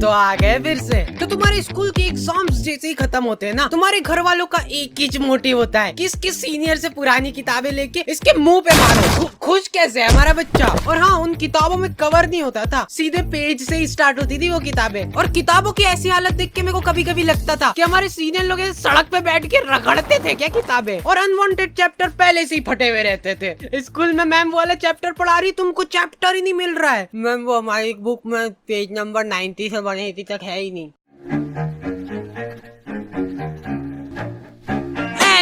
तो आ गए फिर से। तो तुम्हारे स्कूल के एग्जाम्स जैसे ही खत्म होते हैं ना, तुम्हारे घर वालों का एक ही मोटिव होता है कि इसके सीनियर से पुरानी किताबें लेके इसके मुंह पे मारो। खुश कैसे है हमारा बच्चा। और हाँ, उन किताबों में कवर नहीं होता था, सीधे पेज से ही स्टार्ट होती थी वो किताबें। और किताबों की ऐसी हालत देख के मेरे को कभी कभी लगता था कि हमारे सीनियर लोग सड़क पे बैठ के रगड़ते थे क्या किताबें। और अनवांटेड चैप्टर पहले से ही फटे हुए रहते थे। स्कूल में मैम वाला चैप्टर पढ़ा रही, तुमको चैप्टर ही नहीं मिल रहा है। मैम वो हमारी बुक में पेज नंबर 90 से बने तक है ही नहीं।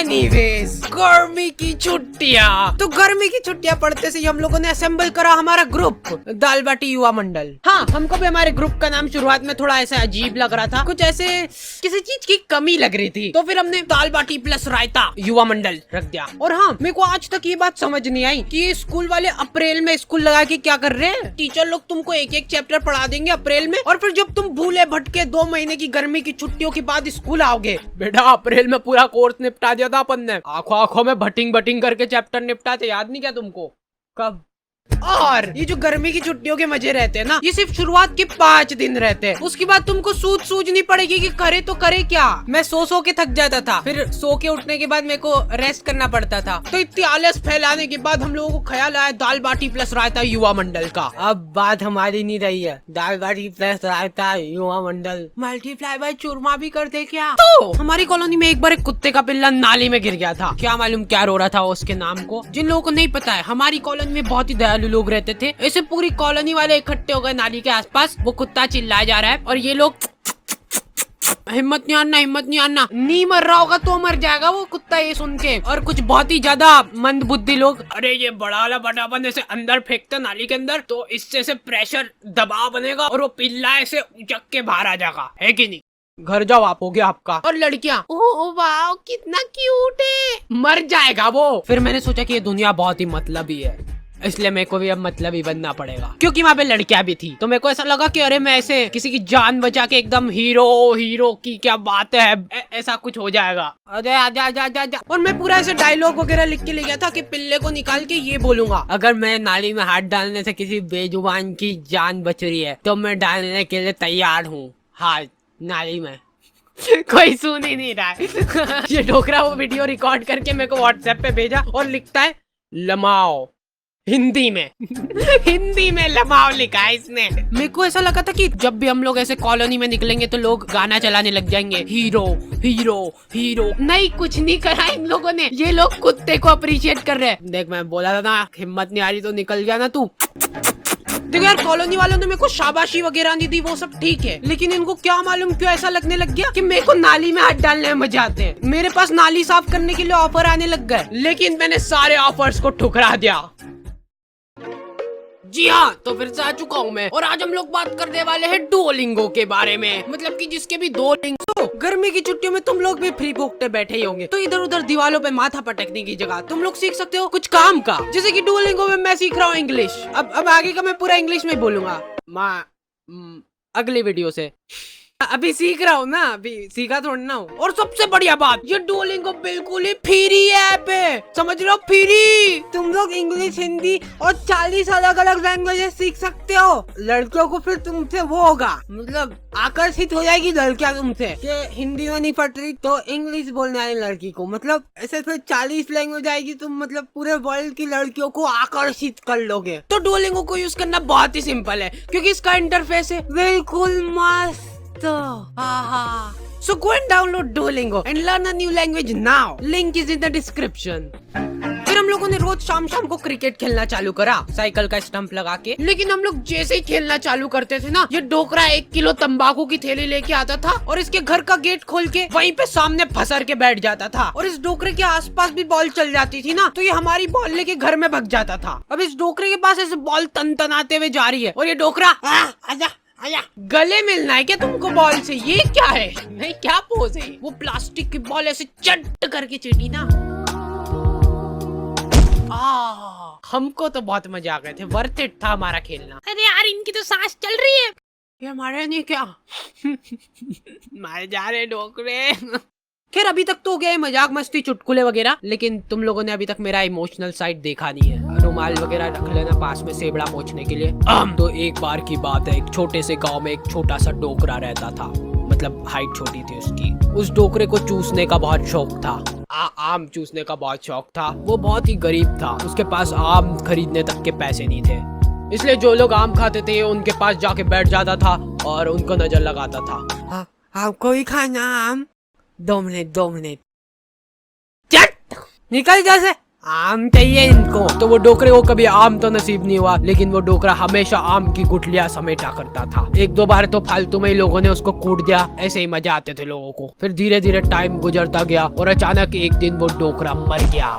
एनीवेज, गर्मी की छुट्टियाँ। तो गर्मी की छुट्टियाँ पढ़ते से हम लोगों ने असेंबल करा हमारा ग्रुप, दाल बाटी युवा मंडल। हाँ, हमको भी हमारे ग्रुप का नाम शुरुआत में थोड़ा ऐसा अजीब लग रहा था, कुछ ऐसे किसी चीज की कमी लग रही थी। तो फिर हमने दाल बाटी प्लस रायता युवा मंडल रख दिया। और हाँ, मेरे को आज तक ये बात समझ नहीं आई कि ये स्कूल वाले अप्रैल में स्कूल लगा के क्या कर रहे हैं। टीचर लोग तुमको एक एक चैप्टर पढ़ा देंगे अप्रैल में, और फिर जब तुम भूले भटके 2 महीने की गर्मी की छुट्टियों के बाद स्कूल आओगे। बेटा, अप्रैल में पूरा कोर्स निपटा दिया था अपन ने, आंखों आंखों में भटिंग भटिंग करके चैप्टर निपटाते, याद नहीं क्या तुमको? कब? और ये जो गर्मी की छुट्टियों के मजे रहते हैं ना, ये सिर्फ शुरुआत के 5 दिन रहते हैं। उसके बाद तुमको सूझनी पड़ेगी कि करे तो करे क्या। मैं सो के थक जाता था, फिर सो के उठने के बाद मेरे को रेस्ट करना पड़ता था। तो इतनी आलस फैलाने के बाद हम लोगों को ख्याल आया दाल बाटी प्लस रायता युवा मंडल का। अब बात हमारी नहीं रही है, दाल बाटी प्लस रायता युवा मंडल मल्टीप्लाई बाय चूरमा भी कर दे क्या? तो हमारी कॉलोनी में एक बार एक कुत्ते का पिल्ला नाली में गिर गया था। क्या मालूम क्या रो रहा था उसके नाम को। जिन लोगों को नहीं पता है, हमारी कॉलोनी में बहुत ही दयालु लोग रहते थे। ऐसे पूरी कॉलोनी वाले इकट्ठे हो गए नाली के आसपास। वो कुत्ता चिल्लाया जा रहा है और ये लोग हिम्मत नहीं आना, हिम्मत नहीं आना, नहीं मर रहा होगा तो मर जाएगा वो कुत्ता ये सुन के। और कुछ बहुत ही ज्यादा मंद बुद्धि लोग, अरे ये बड़ा वाला बटापन ऐसे अंदर फेंकते नाली के अंदर तो इससे से प्रेशर दबाव बनेगा और वो पिल्ला ऐसे उचक के बाहर आ जाएगा, है कि नहीं? घर जाओ आप, हो गया आपका। और लड़कियां, ओह वाह कितना क्यूट है, मर जाएगा वो। फिर मैंने सोचा कि ये दुनिया बहुत ही मतलबी है, इसलिए मेरे को भी अब मतलब ही बनना पड़ेगा, क्योंकि वहाँ पे लड़कियां भी थी। तो मेरे को ऐसा लगा कि अरे मैं ऐसे किसी की जान बचा के एकदम हीरो की क्या बात है, ऐसा कुछ हो जाएगा। अरे आजा आजा आजा आजा। और मैं पूरा ऐसे डायलॉग वगैरह लिख के ले गया था कि पिल्ले को निकाल के ये बोलूंगा, अगर मैं नाली में हाथ डालने से किसी बेजुबान की जान बच रही है तो मैं डालने के लिए तैयार हूँ हाथ नाली में। कोई सुन ही नहीं रहा है। ये डोकरा वो वीडियो रिकॉर्ड करके मेरे को व्हाट्सएप पे भेजा और लिखता है लमाओ हिंदी में। हिंदी में लमाओ लिखा है इसने। मेरे को ऐसा लगा था कि जब भी हम लोग ऐसे कॉलोनी में निकलेंगे तो लोग गाना चलाने लग जाएंगे, हीरो हीरो हीरो। नहीं, कुछ नहीं करा इन लोगों ने, ये लोग कुत्ते को अप्रिशिएट कर रहे हैं। देख, मैं बोला था ना, हिम्मत नहीं आ रही तो निकल गया ना तू। देखो यार, कॉलोनी वालों ने मेरे को शाबाशी वगैरह नहीं दी, वो सब ठीक है, लेकिन इनको क्या मालूम क्यों ऐसा लगने लग गया कि मेरे को नाली में हाथ डालने में मजा आते हैं। मेरे पास नाली साफ करने के लिए ऑफर आने लग गए, लेकिन मैंने सारे ऑफर्स को ठुकरा दिया। जी हाँ, तो फिर से आ चुका हूँ मैं, और आज हम लोग बात करने वाले हैं डुओलिंगो के बारे में। मतलब कि जिसके भी 2 लिंग। तो गर्मी की छुट्टियों में तुम लोग भी फ्री भोगते बैठे ही होंगे, तो इधर उधर दीवारों पे माथा पटकने की जगह तुम लोग सीख सकते हो कुछ काम का। जैसे कि डुओलिंगो में मैं सीख रहा हूँ इंग्लिश। अब आगे का मैं पूरा इंग्लिश में बोलूंगा अगली वीडियो से। अभी सीख रहा हूँ ना, अभी सीखा थोड़ा ना हूँ। और सबसे बढ़िया बात, ये डुओलिंगो बिल्कुल ही फ्री ऐप है, समझ रहे हो, फ्री। तुम लोग इंग्लिश, हिंदी और 40 अलग अलग लैंग्वेजेस सीख सकते हो। लड़कियों को फिर तुमसे वो होगा, मतलब आकर्षित हो जाएगी लड़कियां तुमसे कि हिंदी में नहीं पढ़ रही तो इंग्लिश बोलने वाली लड़की को, मतलब ऐसे फिर 40 लैंग्वेज आएगी, तुम मतलब पूरे वर्ल्ड की लड़कियों को आकर्षित कर लोगे। तो डुओलिंगो को यूज करना बहुत ही सिंपल है, क्योंकि इसका इंटरफेस है बिल्कुल मस्त। So go and download Duolingo and learn a new language now. Link is in the description. फिर हम लोगों ने रोज शाम को क्रिकेट खेलना चालू करा, साइकिल का स्टंप लगा के। लेकिन हम लोग जैसे ही खेलना चालू करते थे ना, ये डोकरा 1 किलो तंबाकू की थैली लेके आता था और इसके घर का गेट खोल के वहीं पे सामने फंसर के बैठ जाता था। और इस डोकरे के आसपास भी बॉल चल जाती थी ना, तो ये हमारी बॉल लेके घर में भग जाता था। अब इस डोकरे के पास ऐसे बॉल तनाते हुए जा रही है और ये डोकरा आजा आया, गले मिलना है क्या तुमको बॉल से? ये क्या है? नहीं, क्या पोज है? वो प्लास्टिक की बॉल ऐसे चट करके चीटी ना। हमको तो बहुत मजा आ गए थे, वर्थ इट था हमारा खेलना। अरे यार, इनकी तो सांस चल रही है, ये हमारे नहीं क्या? मारे जा रहे डोकरे। खैर अभी तक तो हो गया है मजाक मस्ती चुटकुले वगैरह, लेकिन तुम लोगों ने अभी तक मेरा इमोशनल साइड देखा नहीं है। रुमाल वगैरह रख लेना पास में सेबड़ा पोंछने के लिए। तो एक बार की बात है, एक छोटे से गांव में एक छोटा सा डोकरा रहता था, मतलब हाइट छोटी थी उसकी। उस डोकरे को चूसने का बहुत शौक था, आम चूसने का बहुत शौक था। वो बहुत ही गरीब था, उसके पास आम खरीदने तक के पैसे नहीं थे, इसलिए जो लोग आम खाते थे उनके पास जाके बैठ जाता था और उनको नजर लगाता था। आपको ही खाना आम? 2 मिनट चट निकल जैसे, आम चाहिए इनको। तो वो डोकरे को कभी आम तो नसीब नहीं हुआ, लेकिन वो डोकरा हमेशा आम की गुठलियां समेटा करता था। 1-2 बार तो फालतू में ही लोगों ने उसको कूट दिया, ऐसे ही मजा आते थे लोगों को। फिर धीरे धीरे टाइम गुजरता गया और अचानक एक दिन वो डोकरा मर गया।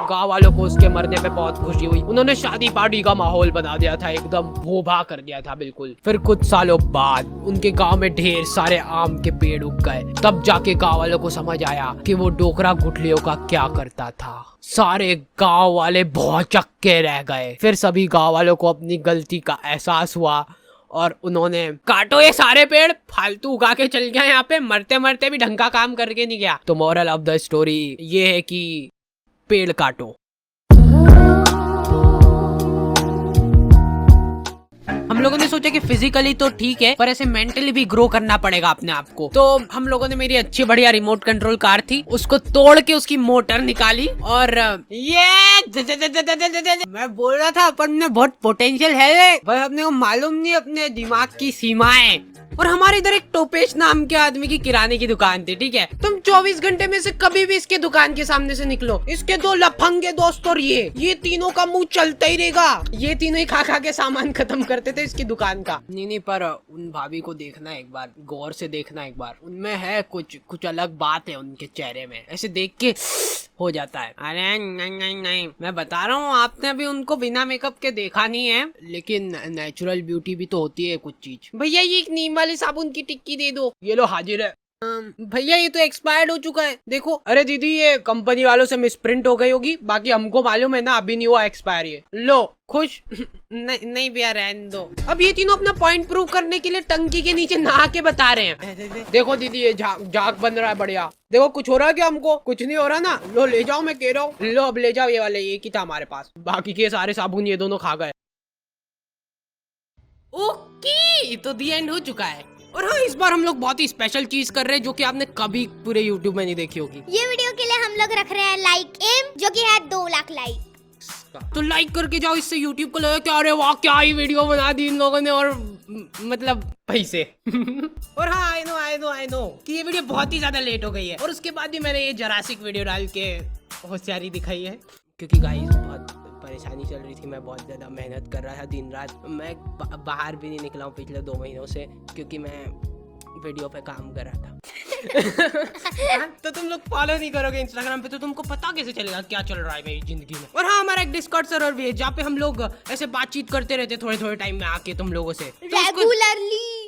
गाँव वालों को उसके मरने पे बहुत खुशी हुई, उन्होंने शादी पार्टी का माहौल बना दिया था, एकदम भोभा कर दिया था बिल्कुल। फिर कुछ सालों बाद उनके गांव में ढेर सारे आम के पेड़ उग गए। तब जाके गांव वालों को समझ आया कि वो डोकरा गुठलियों का क्या करता था। सारे गांव वाले बहुत चक्के रह गए। फिर सभी गांव वालों को अपनी गलती का एहसास हुआ और उन्होंने काटो ये सारे पेड़, फालतू उगा के चल गया यहाँ पे, मरते मरते भी ढंग का काम करके नहीं गया। तो मोरल ऑफ द स्टोरी ये है कि पेड़ काटो। हम लोगों ने सोचा कि फिजिकली तो ठीक है, पर ऐसे मेंटली भी ग्रो करना पड़ेगा अपने आप को। तो हम लोगों ने, मेरी अच्छी बढ़िया रिमोट कंट्रोल कार थी, उसको तोड़ के उसकी मोटर निकाली और मैं बोल रहा था अपन में बहुत पोटेंशियल है, पर अपने को मालूम नहीं अपने दिमाग की सीमाएं। और हमारे इधर एक टोपेश नाम के आदमी की किराने की दुकान थी, ठीक है। तुम 24 घंटे में से कभी भी इसके दुकान के सामने से निकलो, इसके 2 लफंगे दोस्त और ये तीनों का मुंह चलता ही रहेगा। ये तीनों ही खा के सामान खत्म करते थे इसकी दुकान का। नहीं, पर उन भाभी को देखना एक बार, गौर से देखना एक बार, उनमें है कुछ अलग बात है उनके चेहरे में, ऐसे देख के हो जाता है। अरे नहीं, मैं बता रहा हूँ, आपने अभी उनको बिना मेकअप के देखा नहीं है, लेकिन नेचुरल ब्यूटी भी तो होती है कुछ चीज। भैया ये एक नीम वाले साबुन की टिक्की दे दो। ये लो हाजिर है। भैया ये तो एक्सपायर्ड हो चुका है, देखो। अरे दीदी ये कंपनी वालों से मिसप्रिंट हो गई होगी, बाकी हमको मालूम है ना अभी नहीं हुआ एक्सपायर। ये लो खुश। नहीं भैया रहने दो। अब ये तीनों अपना पॉइंट प्रूव करने के लिए टंकी के नीचे नहा के बता रहे हैं। देखो दीदी ये झाग बन रहा है बढ़िया, देखो कुछ हो रहा है क्या? हमको कुछ नहीं हो रहा ना। लो ले जाओ, मैं कह रहा हूँ, लो अब ले जाओ। ये वाले एक ही था हमारे पास, बाकी के सारे साबुन ये दोनों खा गए। ओके, तो दी एंड हो चुका है। और हाँ, इस बार हम लोग बहुत ही स्पेशल चीज कर रहे हैं जो कि आपने कभी पूरे YouTube में नहीं देखी होगी। ये वीडियो के लिए हम लोग रख रहे हैं लाइक एम, जो कि है 2 लाख लाइक। तो लाइक करके जाओ, इससे YouTube को लगेगा कि अरे वाह क्या ही वीडियो बना दी इन लोगों ने, और मतलब पैसे। और हाँ आई नो कि ये वीडियो बहुत ही ज्यादा लेट हो गई है, और उसके बाद भी मैंने ये जरासिक वीडियो डाल के होशियारी दिखाई है, क्योंकि गाइस बहुत परेशानी चल रही थी। मैं बहुत ज़्यादा मेहनत कर रहा था दिन रात। मैं बाहर भी नहीं निकला हूँ पिछले 2 महीनों से, क्योंकि मैं वीडियो पे काम कर रहा था। तो तुम लोग फॉलो नहीं करोगे इंस्टाग्राम पे, तो तुमको पता कैसे चलेगा क्या चल रहा है मेरी जिंदगी में। और हाँ, हमारा एक डिस्कॉर्ड सर्वर भी है, जहाँ पे हम लोग ऐसे बातचीत करते रहते थोड़े टाइम में आके तुम लोगों से रेगुलरली।